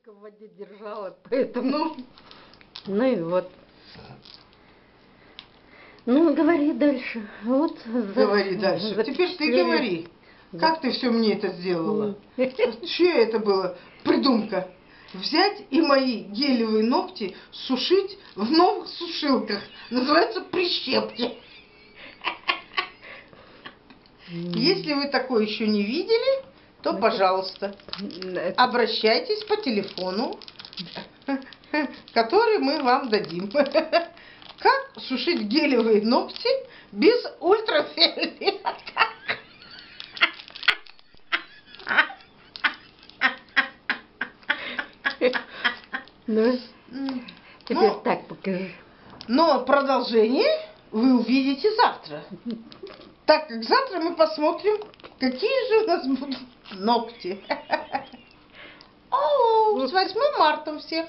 только в воде держала, поэтому... Ну, Ну и вот. Ну, говори дальше. Вот говори дальше. Теперь ты говори. Как ты все мне это сделала? Чья это была придумка? Взять и мои гелевые ногти сушить в новых сушилках. Называется прищепки. Если вы такое еще не видели, то, пожалуйста, обращайтесь по телефону, который мы вам дадим. Как сушить гелевые ногти без ультрафиолета? Ну, теперь так покажи. Но продолжение вы увидите завтра. Так как завтра мы посмотрим, какие же у нас будут ногти. О, с 8 марта всех.